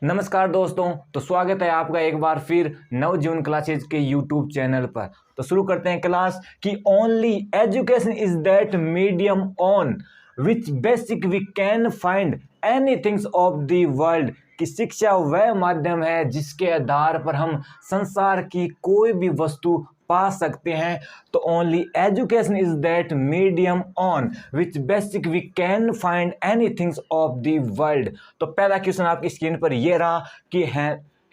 नमस्कार दोस्तों। तो स्वागत है आपका एक बार फिर नवजीवन क्लासेज के यूट्यूब चैनल पर। तो शुरू करते हैं क्लास कि only education is that medium on which basic we can find any things of the world. कि शिक्षा वह माध्यम है जिसके आधार पर हम संसार की कोई भी वस्तु पा सकते हैं। तो only education is that medium on which basic we can find any things of the world. तो पहला क्वेश्चन आपकी स्क्रीन पर यह रहा कि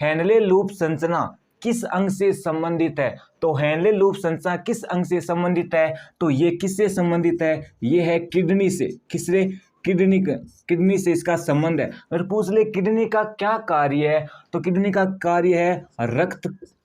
हेनले लूप संरचना किस अंग से संबंधित है। तो हेनले लूप संरचना किस अंग से संबंधित है? तो ये किससे संबंधित है? ये है किडनी से। किससे? किडनी से इसका संबंध है। अगर पूछ ले किडनी का क्या कार्य है, तो किडनी का कार्य है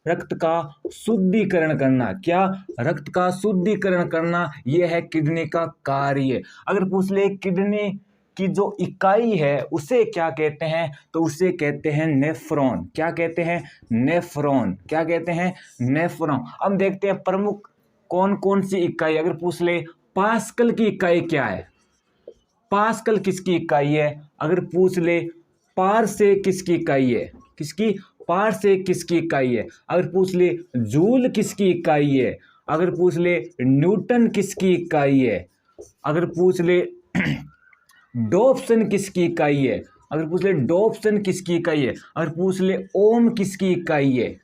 रक्त का शुद्धिकरण करना। क्या? रक्त का शुद्धिकरण करना, यह है किडनी का कार्य। अगर पूछ ले किडनी की जो इकाई है उसे क्या कहते हैं, तो उसे कहते हैं नेफ्रॉन। क्या कहते हैं? नेफ्रॉन। क्या कहते हैं? नेफ्रॉन। अब देखते हैं प्रमुख कौन कौन सी इकाई। अगर पूछ ले पास्कल की इकाई क्या है? पास्कल किसकी इकाई है? अगर पूछ ले पार से किसकी इकाई है? किसकी? पार से किसकी इकाई है? अगर पूछ ले जूल किसकी इकाई है? अगर पूछ ले न्यूटन किसकी इकाई है? अगर पूछ ले डॉप्सन किसकी इकाई है? अगर पूछ ले डॉप्सन किसकी इकाई है? अगर पूछ ले ओम किसकी इकाई है?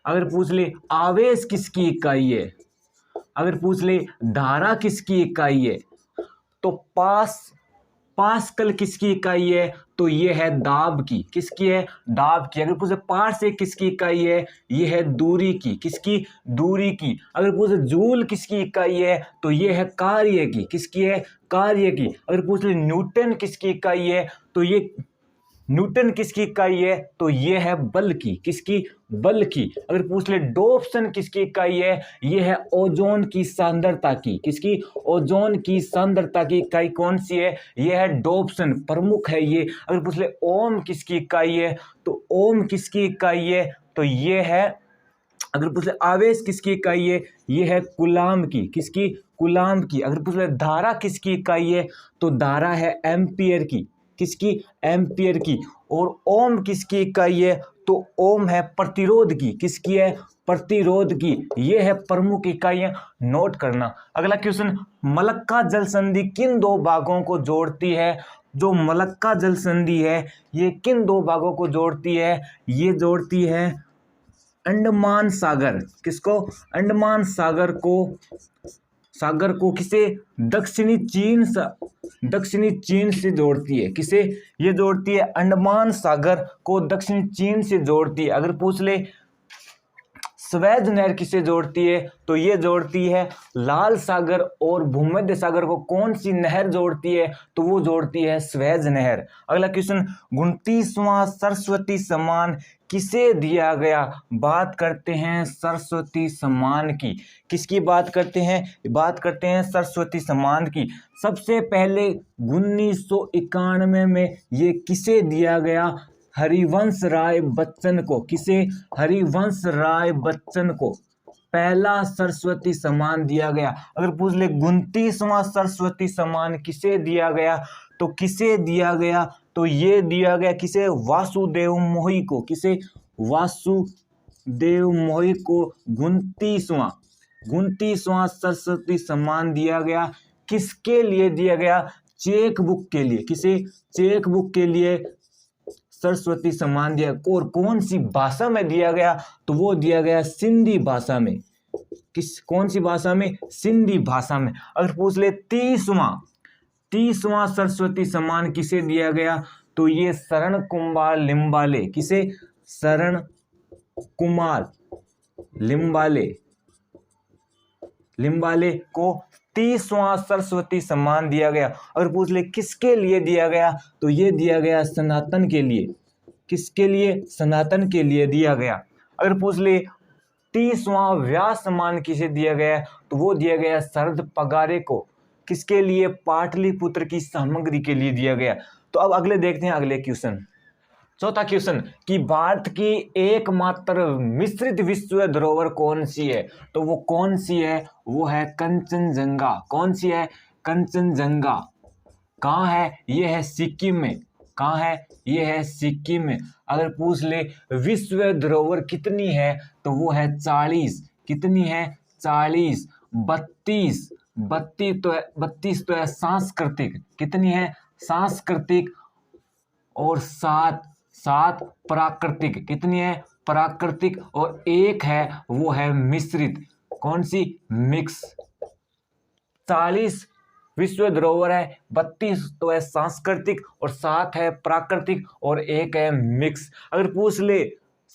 अगर पूछ ले आवेश किसकी इकाई है? अगर पूछ ले धारा किसकी इकाई है? तो पास्कल किसकी इकाई है? तो ये है दाब की। किसकी है? दाब की। अगर पूछे पार से किसकी इकाई है? ये है दूरी की। किसकी? दूरी की। अगर पूछे जूल किसकी इकाई है? तो ये है कार्य की। किसकी है? कार्य की। अगर पूछ ले न्यूटन किसकी इकाई है? तो ये न्यूटन किसकी इकाई है? तो ये है बल की। किसकी? बल की। अगर पूछ ले डॉप्सन किसकी इकाई है? ये है ओजोन की सांद्रता की। किसकी? ओजोन की सांद्रता की इकाई कौन सी है? ये है डॉप्सन, प्रमुख है ये। अगर पूछ ले ओम किसकी इकाई है? तो ओम किसकी इकाई है? तो ये है। अगर पूछ ले आवेश किसकी इकाई है? ये है कूलाम की। किसकी? कूलाम की। अगर पूछ ले धारा किसकी इकाई है? तो धारा है एम्पियर की। किसकी? एम्पियर की। और ओम किसकी इकाई है? तो ओम है प्रतिरोध की। किसकी है? प्रतिरोध की। ये है प्रमुख इकाइयां, नोट करना। अगला क्वेश्चन, मलक्का जल संधि किन दो भागों को जोड़ती है? जो मलक्का जल संधि है ये किन दो भागों को जोड़ती है? ये जोड़ती है अंडमान सागर। किसको? अंडमान सागर को किसे? दक्षिणी चीन से जोड़ती है। किसे? ये जोड़ती है अंडमान सागर को दक्षिणी चीन से जोड़ती है। अगर पूछ ले स्वेज नहर किसे जोड़ती है? तो ये जोड़ती है लाल सागर और भूमध्य सागर को। कौन सी नहर जोड़ती है? तो वो जोड़ती है स्वेज नहर। अगला क्वेश्चन, 29वां सरस्वती सम्मान किसे दिया गया? बात करते हैं सरस्वती सम्मान की। किसकी बात करते हैं? बात करते हैं सरस्वती सम्मान की। सबसे पहले 1991 में ये किसे दिया गया? हरिवंश राय बच्चन को। किसे? हरिवंश राय बच्चन को पहला सरस्वती सम्मान दिया गया। अगर पूछ ले 29वां सरस्वती सम्मान किसे दिया गया? तो किसे दिया गया? तो ये दिया गया किसे? वासुदेव मोही को। किसे? वासुदेव मोही को 29वां सरस्वती सम्मान दिया गया। किसके लिए दिया गया? चेक बुक के लिए। किसे? चेक बुक के लिए सरस्वती सम्मान दिया। और कौन सी भाषा में दिया गया? तो वो दिया गया सिंधी भाषा में। कौन सी भाषा में? सिंधी भाषा में। अगर पूछ ले 30वां सरस्वती सम्मान किसे दिया गया? तो ये शरण कुमार लिम्बाले। किसे? शरण कुमार लिम्बाले को 30वां सरस्वती सम्मान दिया गया। अगर पूछ ले किसके लिए दिया गया? तो ये दिया गया सनातन के लिए। किसके लिए? सनातन के लिए दिया गया। अगर पूछ ले 30वां व्यास सम्मान किसे दिया गया? तो वो दिया गया शरद पगारे को। किसके लिए? पाटलिपुत्र की सामग्री के लिए दिया गया। तो अब अगले देखते हैं अगले क्वेश्चन। चौथा क्वेश्चन कि भारत की एकमात्र मिश्रित विश्व धरोहर कौन सी है? तो वो कौन सी है? वो है कंचनजंगा। कौन सी है? कंचनजंगा। कहाँ है? ये है सिक्किम में। कहाँ है, ये है सिक्किम में। अगर पूछ ले विश्व धरोहर कितनी है तो वो है 40। कितनी है, 40। 32 32 तो है सांस्कृतिक। कितनी है, सांस्कृतिक। और 7 प्राकृतिक। कितनी है, प्राकृतिक। और एक है वो है मिश्रित। कौन सी, मिक्स। 40 विश्व धरोहर है, 32 तो है सांस्कृतिक और 7 है प्राकृतिक और एक है मिक्स। अगर पूछ ले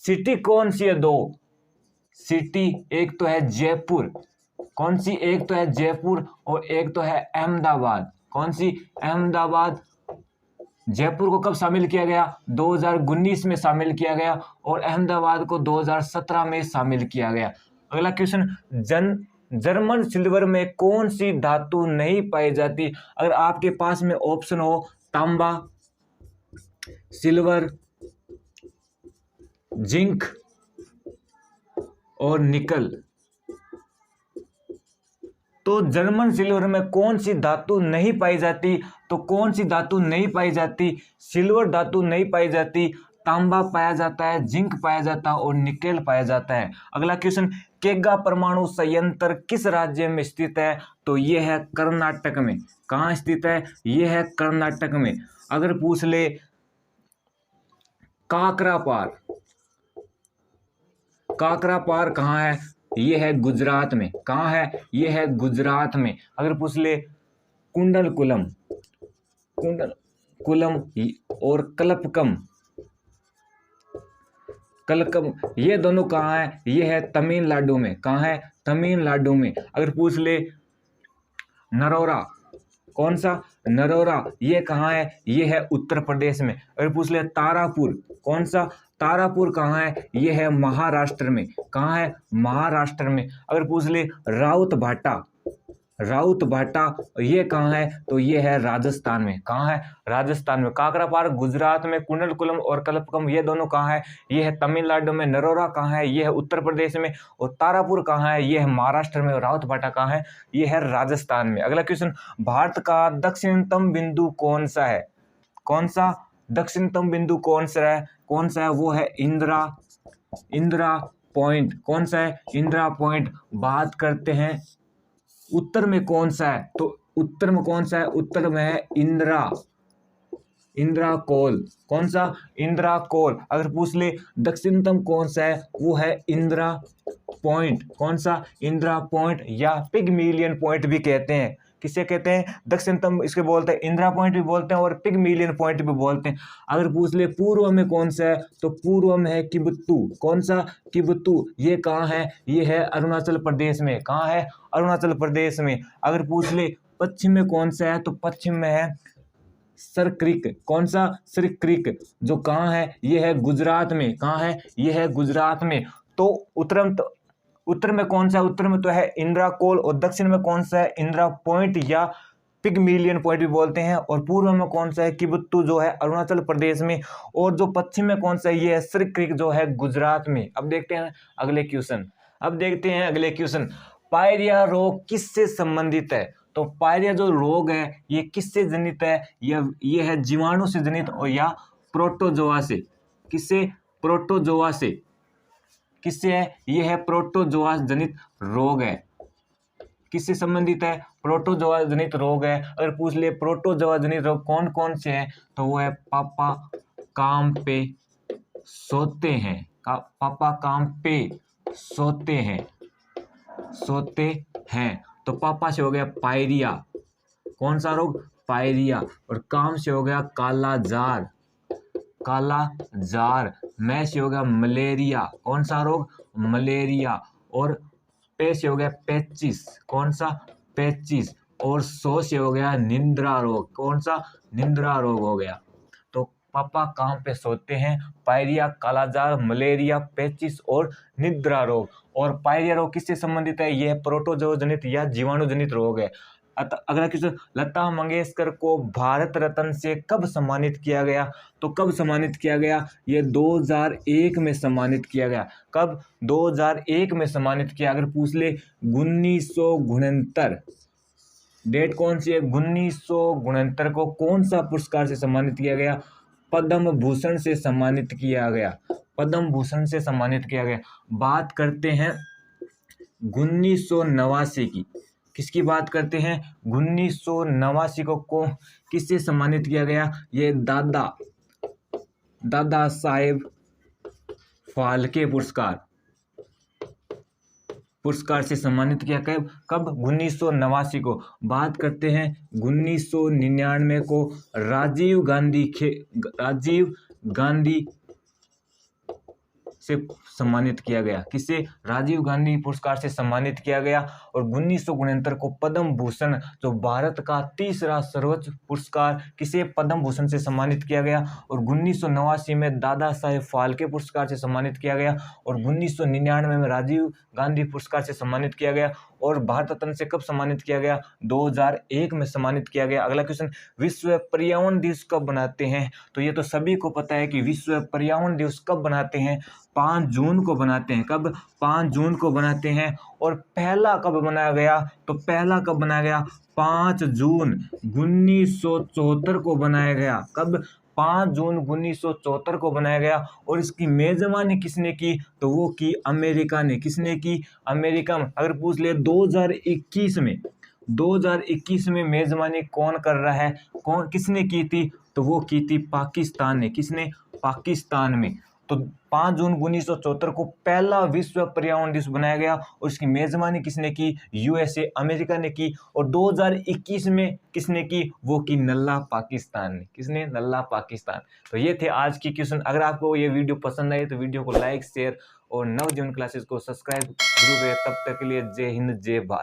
सिटी कौन सी है, 2 सिटी, एक तो है जयपुर। कौन सी, एक तो है जयपुर और एक तो है अहमदाबाद। कौन सी, अहमदाबाद। जयपुर को कब शामिल किया गया, 2019 में शामिल किया गया और अहमदाबाद को 2017 में शामिल किया गया। अगला क्वेश्चन, जर्मन सिल्वर में कौन सी धातु नहीं पाई जाती। अगर आपके पास में ऑप्शन हो तांबा, सिल्वर, जिंक और निकल, तो जर्मन सिल्वर में कौन सी धातु नहीं पाई जाती, तो कौन सी धातु नहीं पाई जाती, सिल्वर धातु नहीं पाई जाती, तांबा पाया जाता है, जिंक पाया जाता है और निकेल पाया जाता है। अगला क्वेश्चन, केगा परमाणु संयंत्र किस राज्य में स्थित है, तो यह है कर्नाटक में। कहाँ स्थित है, यह है कर्नाटक में। अगर पूछ ले काकरापार, काकरापार कहाँ है, यह है गुजरात में। कहाँ है, यह है गुजरात में। अगर पूछ ले कुंडलकुलम, कुंडलकुलम और कलपकम, कलकम, ये दोनों कहाँ है, ये है तमिलनाडु में। कहाँ है, तमिलनाडु में। अगर पूछ ले नरोरा, कौन सा, नरोरा, ये कहाँ है, ये है उत्तर प्रदेश में। अगर पूछ ले तारापुर, कौन सा, तारापुर कहाँ है, ये है महाराष्ट्र में। कहाँ है, महाराष्ट्र में। अगर पूछ ले राउत भाटा, राउत भाटा, ये कहाँ है, तो ये है राजस्थान में। कहाँ है, राजस्थान में। काकरापार गुजरात में, कुंडलकुलम और कलपकम ये दोनों कहाँ है, ये है तमिलनाडु में। नरोरा कहाँ है, ये है उत्तर प्रदेश में। और तारापुर कहाँ है, ये है महाराष्ट्र में। और राउत भाटा कहाँ है, ये है राजस्थान में। अगला क्वेश्चन, भारत का दक्षिणतम बिंदु कौन सा है, कौन सा, दक्षिणतम बिंदु कौन सा है, कौन सा है, वो है इंदिरा पॉइंट। कौन सा है, इंदिरा पॉइंट। बात करते हैं उत्तर में कौन सा है, तो उत्तर में कौन सा है, उत्तर में है इंदिरा कौल। कौन सा, इंदिरा कौल। अगर पूछ ले दक्षिणतम कौन सा है, वो है इंदिरा पॉइंट। कौन सा, इंदिरा पॉइंट या पिगमिलियन पॉइंट भी कहते हैं। किसे कहते हैं, दक्षिणतम इसके बोलते हैं, इंदिरा पॉइंट भी बोलते हैं और पिगमिलियन पॉइंट भी बोलते हैं। अगर पूछ ले पूर्व में कौन सा है, तो पूर्व में है किबुत्तु। कौन सा, किबुत्तु, ये कहाँ है, ये है अरुणाचल प्रदेश में। कहाँ है, अरुणाचल प्रदेश में। अगर पूछ ले पश्चिम में कौन सा है, तो पश्चिम में है सर क्रिक। कौन सा, सर क्रिक, जो कहाँ है, ये है गुजरात में। कहाँ है, ये है गुजरात में। तो उत्तर में कौन सा है, उत्तर में तो है इंदिरा कौल। और दक्षिण में कौन सा है, इंदिरा पॉइंट या पिगमिलियन पॉइंट भी बोलते हैं। और पूर्व में कौन सा है, किबुत्तु, जो है अरुणाचल प्रदेश में। और जो पश्चिम में कौन सा है, ये है सर क्रिक, जो है गुजरात में। अब देखते हैं अगले क्वेश्चन, पायरिया रोग किससे संबंधित है, तो पायरिया जो रोग है ये किससे जनित है, ये है जीवाणु से जनित और या प्रोटोजोआ से। किससे, प्रोटोजोआ से। किससे है, ये है प्रोटोजोआ जनित रोग है। किससे संबंधित है, प्रोटोजोआ जनित रोग है। अगर पूछ ले प्रोटोजोआ जनित रोग कौन कौन से हैं, तो वो है पापा काम पे सोते हैं, पापा काम पे सोते हैं। तो पापा से हो गया पायरिया, कौन सा रोग, पायरिया। और काम से हो गया काला जार। मैं से हो गया मलेरिया, कौन सा रोग, मलेरिया। और पे से हो गया पेचिस, कौन सा, पेचिस। और सो से हो गया निद्रा रोग, कौन सा, निद्रा रोग हो गया। तो पापा कहाँ पे सोते हैं, पायरिया, कालाजार, मलेरिया, पेचिस और निद्रा रोग। और पायरिया रोग किससे संबंधित है, यह प्रोटोजोआ जनित या जीवाणु जनित रोग है। अगला क्वेश्चन, लता मंगेशकर को भारत रत्न से कब सम्मानित किया गया, तो कब सम्मानित किया गया, ये 2001 में सम्मानित किया गया। कब, 2001 में सम्मानित किया। अगर पूछ ले 1969, डेट कौन सी है, 1969 को कौन सा पुरस्कार से सम्मानित किया गया, पद्म भूषण से सम्मानित किया गया? पद्म भूषण से सम्मानित किया गया। बात करते हैं 1989 की। किसकी बात करते हैं? 1989 को किससे सम्मानित किया गया? ये दादा साहेब फाल्के पुरस्कार से सम्मानित किया। कब? 1989 को। बात करते हैं 1999 को राजीव गांधी से सम्मानित किया गया। किससे? राजीव गांधी पुरस्कार से सम्मानित किया गया। और 1969 को पद्म भूषण, जो भारत का तीसरा सर्वोच्च पुरस्कार, किसे? पद्म भूषण से सम्मानित किया गया। और 1989 में दादा साहेब फाल्के पुरस्कार से सम्मानित किया गया। और 1999 में राजीव गांधी पुरस्कार से सम्मानित किया गया। और भारत रत्न से कब सम्मानित किया गया? 2001 में सम्मानित किया गया। अगला क्वेश्चन, विश्व पर्यावरण दिवस कब बनाते हैं? तो ये तो सभी को पता है कि विश्व पर्यावरण दिवस कब बनाते हैं? 5 जून को बनाते हैं। कब? 5 जून को बनाते हैं। और पहला कब बनाया गया? तो पहला कब बनाया गया? 5 जून 1974 को बनाया गया। कब? 5 जून 1974 को बनाया गया। और इसकी मेजबानी किसने की? तो वो की अमेरिका ने। किसने की? अमेरिका में। अगर पूछ ले 2021 में मेजबानी कौन कर रहा है, किसने की थी? तो वो की थी पाकिस्तान ने। किसने? पाकिस्तान में। तो 5 जून 1974 को पहला विश्व पर्यावरण दिवस बनाया गया। और इसकी मेजबानी किसने की? यूएसए, अमेरिका ने की। और 2021 में किसने की? वो की नल्ला पाकिस्तान ने। किसने? नल्ला पाकिस्तान। तो ये थे आज की क्वेश्चन। अगर आपको ये वीडियो पसंद आई तो वीडियो को लाइक, शेयर और नवजीवन क्लासेस को सब्सक्राइब जरूर करें। तब तक के लिए जय हिंद, जय भारत।